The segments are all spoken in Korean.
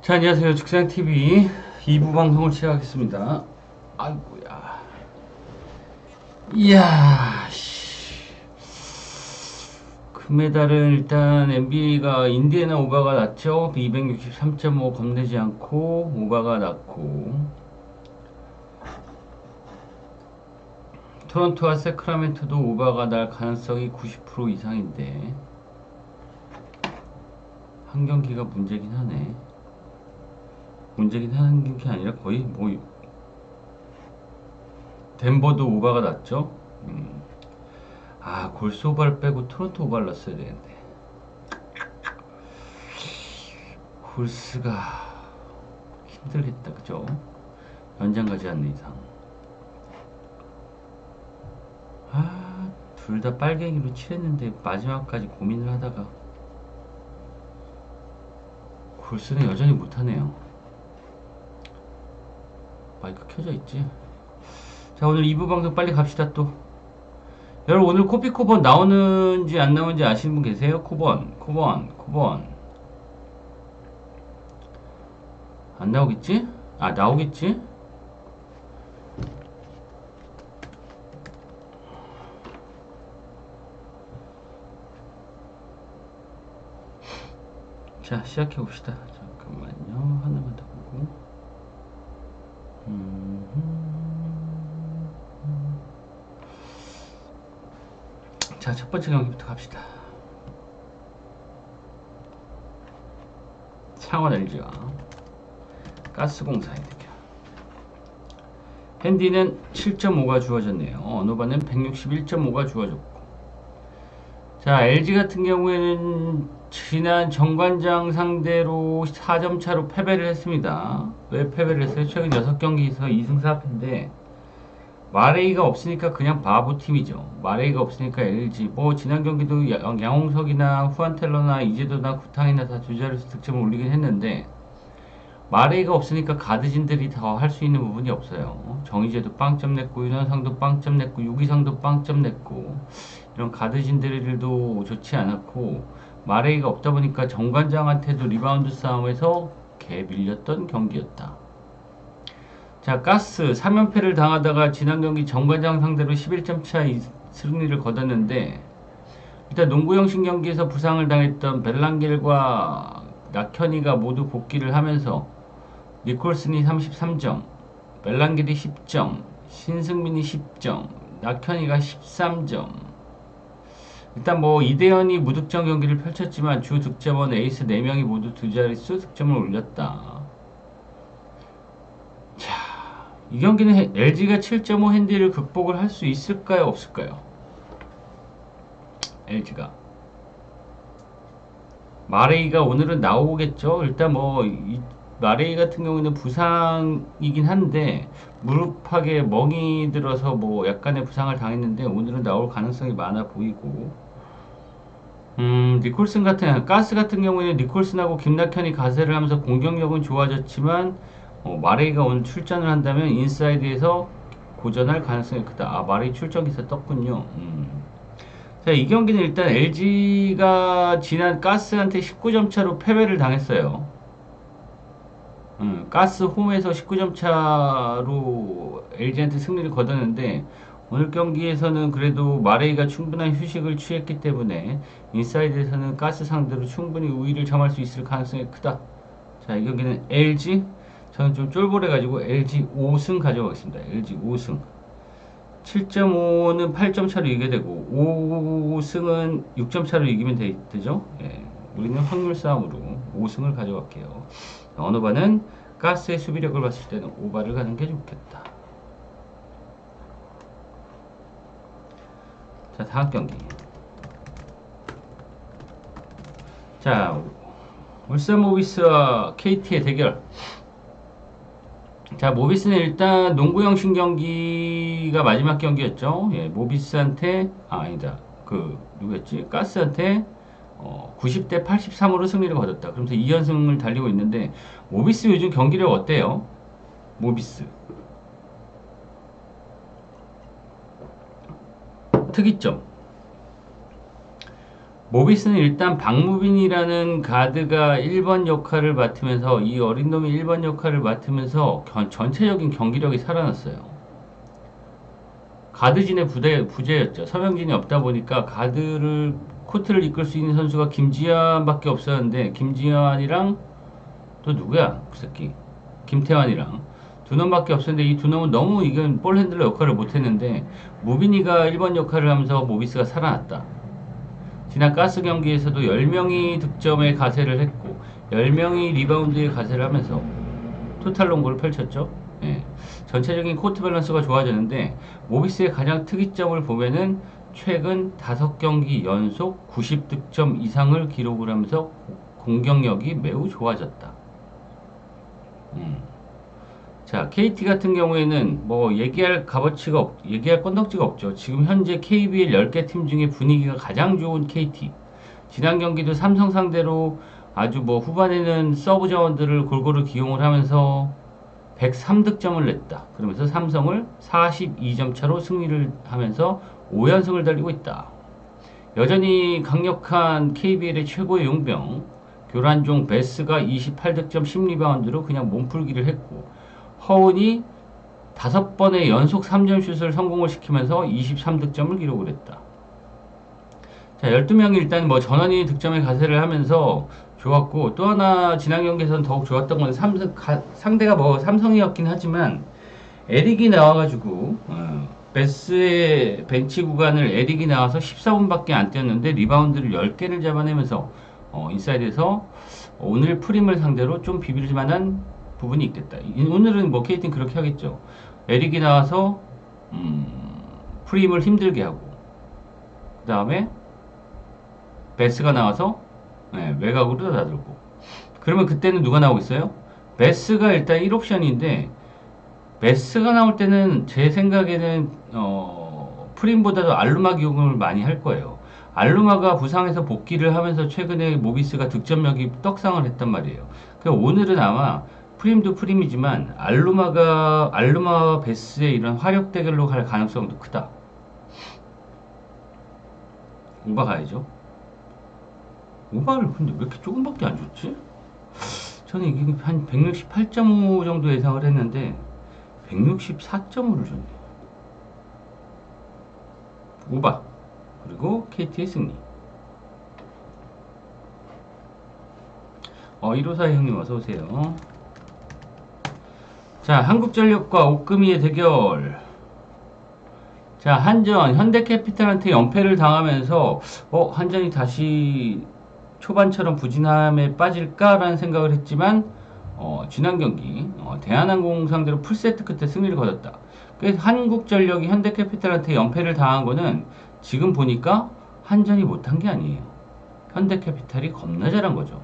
자, 안녕하세요. 축생TV 2부 방송을 시작하겠습니다. 아이고야. 이야, 금메달은 일단 NBA가 인디애나 오바가 났죠. 263.5 겁내지 않고 오바가 났고, 토론토와 세크라멘토도 오바가 날 가능성이 90% 이상인데 한 경기가 문제긴 하네. 문제긴 하는 게 아니라 거의 뭐 덴버도 오바가 났죠. 아, 골스 오바를 빼고 토론토 오바를 넣었어야 되는데 골스가 힘들겠다, 그죠? 연장 가지 않는 이상. 아, 둘 다 빨갱이로 칠했는데 마지막까지 고민을 하다가 골스는 여전히 못하네요. 마이크 켜져 있지? 자, 오늘 2부 방송 빨리 갑시다. 또 여러분, 오늘 코피 쿠폰 나오는지 안 나오는지 아시는 분 계세요? 쿠폰 안 나오겠지? 아, 나오겠지? 자, 시작해 봅시다. 잠깐만요. 하나만 더 보고. 자, 첫 번째 경기부터 갑시다. 창원 LG와 가스공사의 대결. 핸디는 7.5가 주어졌네요. 어노바는 161.5가 주어졌고. 자, LG 같은 경우에는 지난 정관장 상대로 4점 차로 패배를 했습니다. 왜 패배를 했어요? 최근 6경기에서 2승 4패인데 마레이가 없으니까 그냥 바보 팀이죠. 마레이가 없으니까 LG 뭐 지난 경기도 양홍석이나 후안텔러나 이재도나 구탕이나 다 두 자릿수 득점을 올리긴 했는데 마레이가 없으니까 가드진들이 더 할 수 있는 부분이 없어요. 정희재도 빵점 냈고 윤현상도 빵점 냈고 유기상도 빵점 냈고 이런 가드진들도 좋지 않았고 마레이가 없다 보니까 정관장한테도 리바운드 싸움에서 개 밀렸던 경기였다. 자, 가스 3연패를 당하다가 지난 경기 정관장 상대로 11점 차 승리를 거뒀는데 일단 농구영신 경기에서 부상을 당했던 벨랑겔과 낙현이가 모두 복귀를 하면서 니콜슨이 33점, 벨랑겔이 10점, 신승민이 10점, 낙현이가 13점. 일단 뭐 이대현이 무득점 경기를 펼쳤지만 주 득점원 에이스 4명이 모두 두 자릿수 득점을 올렸다. 자, 이 경기는 LG가 7.5 핸디를 극복을 할 수 있을까요? 없을까요? LG가 마레이가 오늘은 나오겠죠. 일단 뭐 마레이 같은 경우는 부상이긴 한데 무릎팍에 멍이 들어서 뭐 약간의 부상을 당했는데 오늘은 나올 가능성이 많아 보이고, 니콜슨 같은 가스 같은 경우에는 니콜슨하고 김낙현이 가세를 하면서 공격력은 좋아졌지만 마레이가 오늘 출전을 한다면 인사이드에서 고전할 가능성이 크다. 아, 마레이 출전 기사 떴군요. 자, 이 경기는 일단 LG가 지난 가스한테 19점 차로 패배를 당했어요. 가스 홈에서 19점 차로 LG한테 승리를 거뒀는데 오늘 경기에서는 그래도 마레이가 충분한 휴식을 취했기 때문에 인사이드에서는 가스 상대로 충분히 우위를 점할 수 있을 가능성이 크다. 자, 이 경기는 LG, 저는 좀 쫄보래가지고 LG 5승 가져가겠습니다. LG 5승. 7.5는 8점 차로 이기게 되고 5승은 6점 차로 이기면 되죠. 예, 우리는 확률 싸움으로 5승을 가져갈게요. 어느 반은 가스의 수비력을 봤을 때는 오바를 가는 게 좋겠다. 자, 다음 경기. 자, 울산 모비스와 KT의 대결. 자, 모비스는 일단 농구영신 경기가 마지막 경기였죠. 예, 모비스한테, 아니다. 누구였지? 가스한테 90대 83으로 승리를 거뒀다. 그러면서 2연승을 달리고 있는데, 모비스 요즘 경기력 어때요? 모비스. 특이점. 모비스는 일단 박무빈이라는 가드가 1번 역할을 맡으면서 이 어린 놈이 1번 역할을 맡으면서 전체적인 경기력이 살아났어요. 가드진의 부재였죠. 서명진이 없다 보니까 가드를 코트를 이끌 수 있는 선수가 김지한밖에 없었는데 김지한이랑 또 누구야? 그 새끼. 김태환이랑 두 놈밖에 없었는데 이 두 놈은 너무 이건 볼 핸들러 역할을 못했는데 무빈이가 1번 역할을 하면서 모비스가 살아났다. 지난 가스 경기에서도 10명이 득점에 가세를 했고 10명이 리바운드에 가세를 하면서 토탈 농구를 펼쳤죠. 예. 전체적인 코트 밸런스가 좋아졌는데 모비스의 가장 특이점을 보면은 최근 5경기 연속 90득점 이상을 기록을 하면서 공격력이 매우 좋아졌다. 자, KT 같은 경우에는 뭐 얘기할 건덕지가 없죠. 지금 현재 KBL 10개 팀 중에 분위기가 가장 좋은 KT. 지난 경기도 삼성 상대로 아주 뭐 후반에는 서브 자원들을 골고루 기용을 하면서 103득점을 냈다. 그러면서 삼성을 42점 차로 승리를 하면서 5연승을 달리고 있다. 여전히 강력한 KBL의 최고의 용병 교란종 베스가 28득점 10리바운드로 그냥 몸풀기를 했고 허운이 5번의 연속 3점 슛을 성공을 시키면서 23득점을 기록을 했다. 자, 12명이 일단 뭐 전원이 득점에 가세를 하면서 좋았고 또 하나 지난 경기에서는 더욱 좋았던 건 상대가 뭐 삼성이었긴 하지만 에릭이 나와가지고 베스의 벤치 구간을 에릭이 나와서 14분밖에 안 뛰었는데 리바운드를 10개를 잡아내면서 인사이드에서 오늘 프림을 상대로 좀 비빌 만한 부분이 있겠다. 오늘은 뭐 KT는 그렇게 하겠죠. 에릭이 나와서 프림을 힘들게 하고 그 다음에 베스가 나와서 외곽으로 다들고 그러면 그때는 누가 나오겠어요? 베스가 일단 1옵션인데 베스가 나올 때는 제 생각에는 프림보다도 알루마 기용을 많이 할 거예요. 알루마가 부상해서 복귀를 하면서 최근에 모비스가 득점력이 떡상을 했단 말이에요. 그러니까 오늘은 아마 프림도 프림이지만 알루마와 베스의 이런 화력 대결로 갈 가능성도 크다. 오바 가야죠. 오바를 근데 왜 이렇게 조금밖에 안 줬지? 저는 이게 한 168.5 정도 예상을 했는데 164.5를 줬네. 오바. 그리고 KT의 승리. 154 형님 어서오세요. 자, 한국전력과 옥금이의 대결. 자, 한전, 현대캐피탈한테 연패를 당하면서, 한전이 다시 초반처럼 부진함에 빠질까라는 생각을 했지만, 지난 경기, 대한항공 상대로 풀세트 끝에 승리를 거뒀다. 그래서 한국전력이 현대캐피탈한테 연패를 당한 거는 지금 보니까 한전이 못한 게 아니에요. 현대캐피탈이 겁나 잘한 거죠.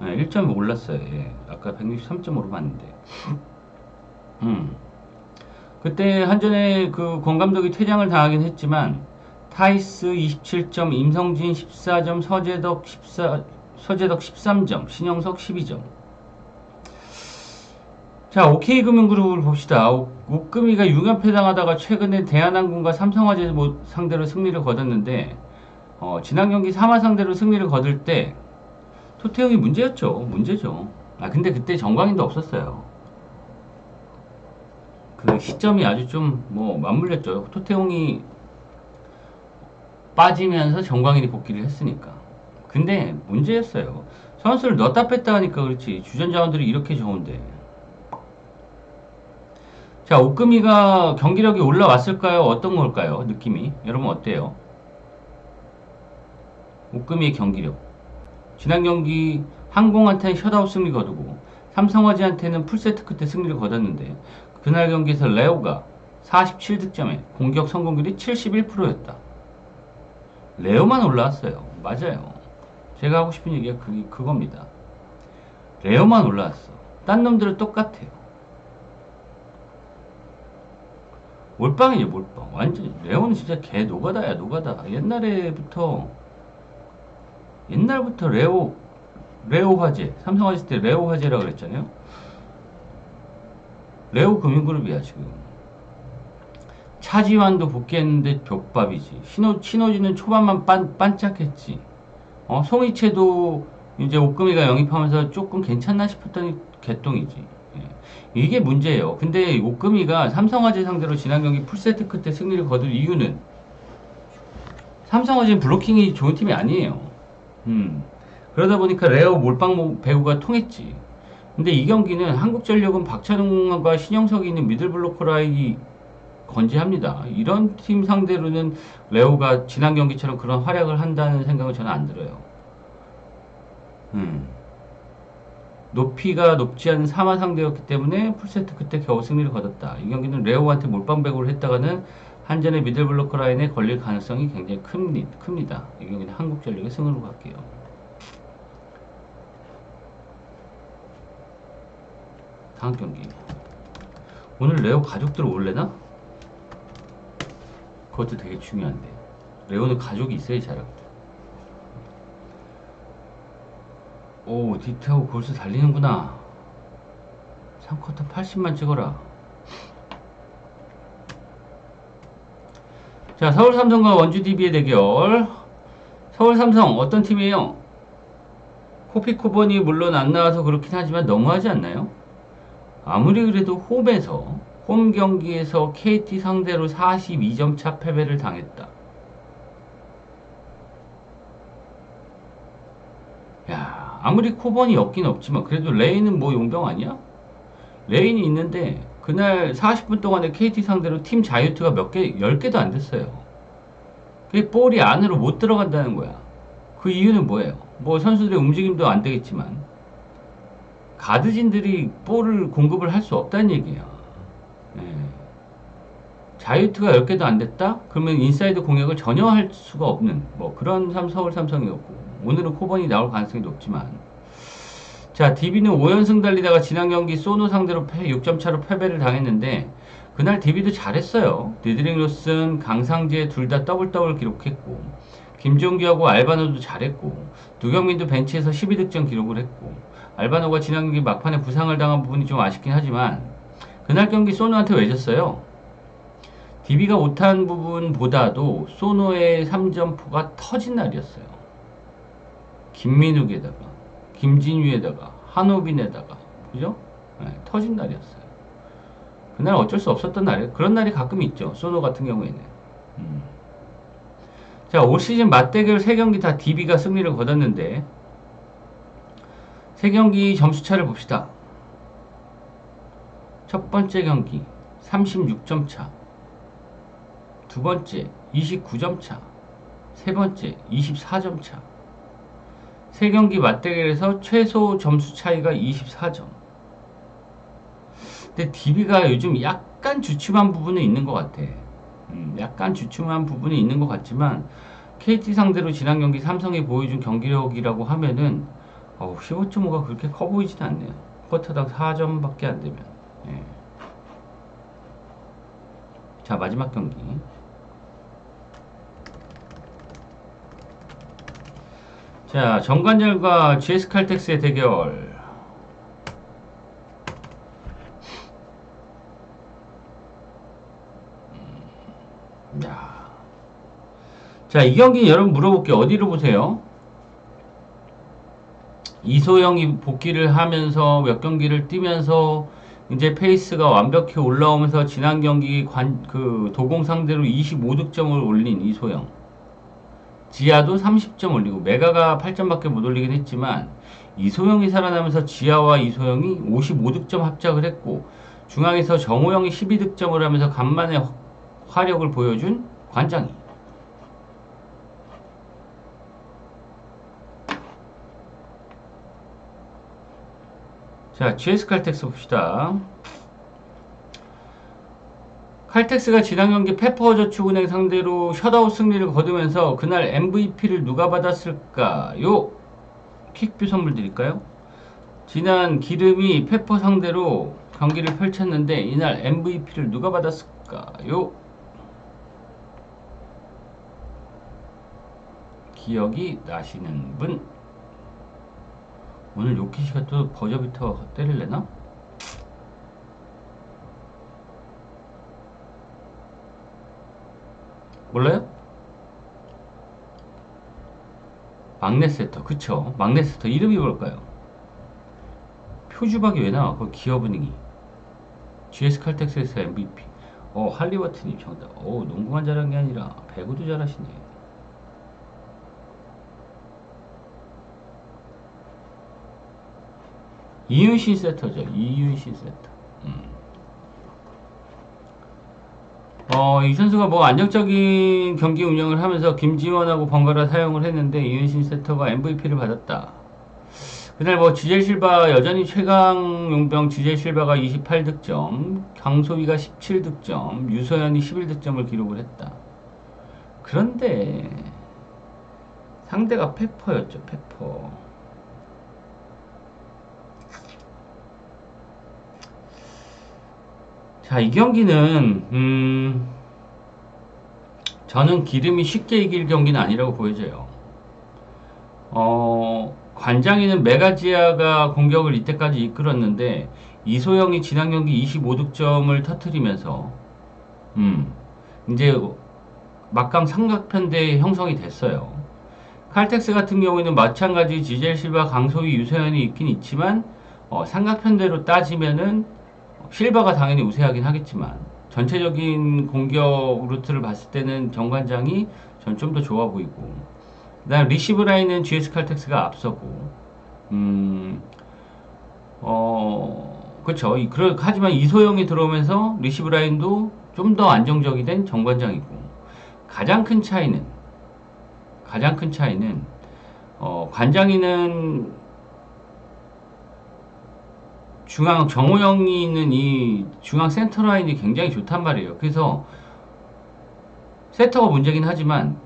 1점이 올랐어요. 예. 아까 163.5로 봤는데. 그때 한전의 그 권 감독이 퇴장을 당하긴 했지만 타이스 27점, 임성진 14점, 서재덕 13점, 신영석 12점. 자, OK금융그룹을 봅시다. 옥금이가 6연패 당하다가 최근에 대한항공과 삼성화재 상대로 승리를 거뒀는데 지난 경기 삼화 상대로 승리를 거둘 때 토태웅이 문제죠. 근데 그때 정광인도 없었어요. 그 시점이 아주 좀 뭐 맞물렸죠. 토태웅이 빠지면서 정광인이 복귀를 했으니까. 근데 문제였어요. 선수를 넣었다 뺐다 하니까 그렇지. 주전 자원들이 이렇게 좋은데. 자, 옥금이가 경기력이 올라왔을까요? 어떤 걸까요? 느낌이. 여러분 어때요? 옥금이의 경기력. 지난 경기 항공한테는 셧아웃 승리 거두고 삼성화재한테는 풀세트 끝에 승리를 거뒀는데 그날 경기에서 레오가 47득점에 공격 성공률이 71%였다. 레오만 올라왔어요. 맞아요. 제가 하고 싶은 얘기가 그겁니다. 레오만 올라왔어. 딴 놈들은 똑같아요. 몰빵이죠, 몰빵. 완전 레오는 진짜 개 노가다야, 노가다. 옛날부터 레오 화재, 삼성 화재 때 레오 화재라고 그랬잖아요. 레오 금융그룹이야 지금. 차지완도 복귀했는데 족밥이지. 신호지는 초반만 반짝했지. 송이채도 이제 옥금이가 영입하면서 조금 괜찮나 싶었더니 개똥이지. 예. 이게 문제예요. 근데 옥금이가 삼성화재 상대로 지난 경기 풀세트 끝에 승리를 거둔 이유는 삼성화재는 블로킹이 좋은 팀이 아니에요. 그러다 보니까 레어 몰빵 배구가 통했지. 근데 이 경기는 한국전력은 박찬웅과 신영석이 있는 미들블로커 라인이 건재합니다. 이런 팀 상대로는 레오가 지난 경기처럼 그런 활약을 한다는 생각은 저는 안 들어요. 음. 높이가 높지 않은 3화 상대였기 때문에 풀세트 그때 겨우 승리를 거뒀다. 이 경기는 레오한테 몰빵배구를 했다가는 한전의 미들블로커 라인에 걸릴 가능성이 굉장히 큽니다. 이 경기는 한국전력의 승으로 갈게요. 다음 경기. 오늘 레오 가족들 올래나? 그것도 되게 중요한데. 레오는 가족이 있어야 잘하거든. 오, 디트하고 골수 달리는구나. 3쿼터 80만 찍어라. 자, 서울 삼성과 원주 DB의 대결. 서울 삼성 어떤 팀이에요? 코피코번이 물론 안 나와서 그렇긴 하지만 너무하지 않나요? 아무리 그래도 홈 경기에서 KT 상대로 42점 차 패배를 당했다. 야, 아무리 코번이 없긴 없지만 그래도 레인은 뭐 용병 아니야? 레인이 있는데 그날 40분 동안에 KT 상대로 팀 자유투가 몇 개, 10개도 안 됐어요. 그 볼이 안으로 못 들어간다는 거야. 그 이유는 뭐예요? 뭐 선수들의 움직임도 안 되겠지만 가드진들이 볼을 공급을 할 수 없다는 얘기예요. 예. 자유투가 10개도 안 됐다? 그러면 인사이드 공격을 전혀 할 수가 없는 뭐 그런 서울 삼성이었고 오늘은 코번이 나올 가능성이 높지만 자, DB는 5연승 달리다가 지난 경기 소노 상대로 6점 차로 패배를 당했는데 그날 DB도 잘했어요. 디드링 로슨, 강상재 둘 다 더블 기록했고 김종규하고 알바노도 잘했고 두경민도 벤치에서 12득점 기록을 했고 알바노가 지난 경기 막판에 부상을 당한 부분이 좀 아쉽긴 하지만 그날 경기 소노한테 왜 졌어요? DB가 못한 부분보다도 소노의 3점포가 터진 날이었어요. 김민욱에다가 김진유에다가 한호빈에다가 그죠? 네, 터진 날이었어요. 그날 어쩔 수 없었던 날이에요. 그런 날이 가끔 있죠. 소노 같은 경우에는. 자, 올 시즌 맞대결 3경기 다 DB가 승리를 거뒀는데 3경기 점수차를 봅시다. 첫 번째 경기 36점 차, 두 번째 29점 차, 세 번째 24점 차. 3경기 맞대결에서 최소 점수 차이가 24점. 근데 DB가 요즘 약간 주춤한 부분은 있는 것 같아. 약간 주춤한 부분이 있는 것 같지만 KT 상대로 지난 경기 삼성이 보여준 경기력이라고 하면은 15.5가 그렇게 커 보이진 않네요. 쿼터당 4점밖에 안 되면. 예. 자, 마지막 경기. 자, 정관절과 GS 칼텍스의 대결. 야. 자, 이 경기 여러분 물어볼게요. 어디로 보세요? 이소영이 복귀를 하면서 몇 경기를 뛰면서 이제 페이스가 완벽히 올라오면서 지난 경기 도공 상대로 25득점을 올린 이소영. 지하도 30점 올리고 메가가 8점밖에 못 올리긴 했지만 이소영이 살아나면서 지하와 이소영이 55득점 합작을 했고 중앙에서 정호영이 12득점을 하면서 간만에 화력을 보여준 관장이. 자, GS 칼텍스 봅시다. 칼텍스가 지난 경기 페퍼저축은행 상대로 셧아웃 승리를 거두면서 그날 MVP를 누가 받았을까요? 퀵뷰 선물 드릴까요? 지난 기름이 페퍼 상대로 경기를 펼쳤는데 이날 MVP를 누가 받았을까요? 기억이 나시는 분? 오늘 요키시가 또 버저비터 때릴래나? 몰라요? 막내 세터. 그쵸? 막내 세터 이름이 뭘까요? 표주박이 왜 나와? 그 기어 분위기. GS 칼텍스에서 MVP. 할리버튼이 정답. 농구만 잘한 게 아니라 배구도 잘하시네. 이윤신 세터죠. 이윤신 세터. 이 선수가 뭐 안정적인 경기 운영을 하면서 김지원하고 번갈아 사용을 했는데 이윤신 세터가 MVP를 받았다. 그날 뭐 지젤 실바 여전히 최강 용병 지젤 실바가 28득점, 강소희가 17득점, 유서연이 11득점을 기록을 했다. 그런데 상대가 페퍼였죠. 페퍼. 자, 이 경기는 저는 기름이 쉽게 이길 경기는 아니라고 보여져요. 관장이는 메가지아가 공격을 이때까지 이끌었는데 이소영이 지난 경기 25득점을 터뜨리면서 이제 막강 삼각편대 형성이 됐어요. 칼텍스 같은 경우에는 마찬가지 지젤 실바, 강소희, 유서연이 있긴 있지만 삼각편대로 따지면은 실바가 당연히 우세하긴 하겠지만 전체적인 공격 루트를 봤을 때는 정관장이 전 좀 더 좋아 보이고, 그다음 리시브 라인은 GS 칼텍스가 앞서고, 그렇죠. 하지만 이소영이 들어오면서 리시브 라인도 좀 더 안정적이 된 정관장이고, 가장 큰 차이는 관장이는 중앙 정호영이 있는 이 중앙 센터 라인이 굉장히 좋단 말이에요. 그래서 세터가 문제긴 하지만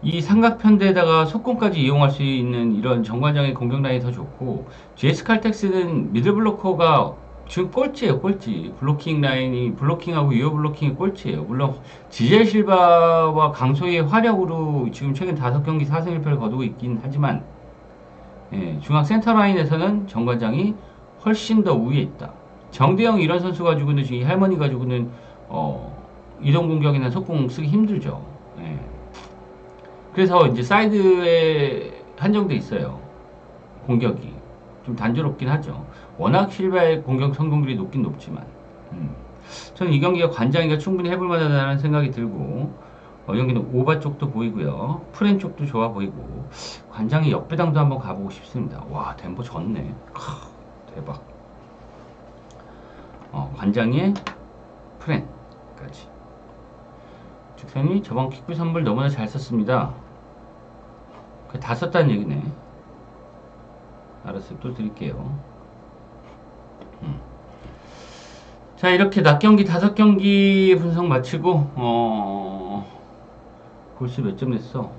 이 삼각편대에다가 속공까지 이용할 수 있는 이런 정관장의 공격 라인이 더 좋고, GS 칼텍스는 미들 블로커가 지금 꼴찌예요. 꼴찌. 블로킹 라인이 블로킹하고 유효 블로킹이 꼴찌예요. 물론 지젤 실바와 강소희의 화력으로 지금 최근 5경기 4승 1패를 거두고 있긴 하지만, 중앙 센터 라인에서는 정관장이 훨씬 더 우위에 있다. 정대영 이런 선수 가지고는, 이 할머니 가지고는 이동 공격이나 속공 쓰기 힘들죠. 그래서 이제 사이드에 한정돼 있어요. 공격이 좀 단조롭긴 하죠. 워낙 실바의 공격 성공률이 높긴 높지만, 저는 이 경기가 관장이가 충분히 해볼 만하다는 생각이 들고, 여기는 오바 쪽도 보이고요. 프렌 쪽도 좋아 보이고, 관장이 역배당도 한번 가보고 싶습니다. 와, 덴버 졌네. 대박. 관장의 프렌까지. 즉선이 저번 킥뷰 선물 너무나 잘 썼습니다. 다 썼다는 얘기네. 알았어요. 또 드릴게요. 자, 이렇게 낮 경기 5경기 분석 마치고, 벌써 몇 점 냈어?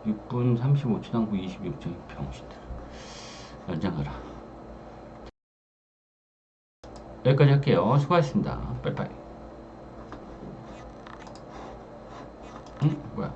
6분 35초 남고 26점. 병신들. 연장하라. 여기까지 할게요. 수고하셨습니다. 빠이빠이. 뭐야?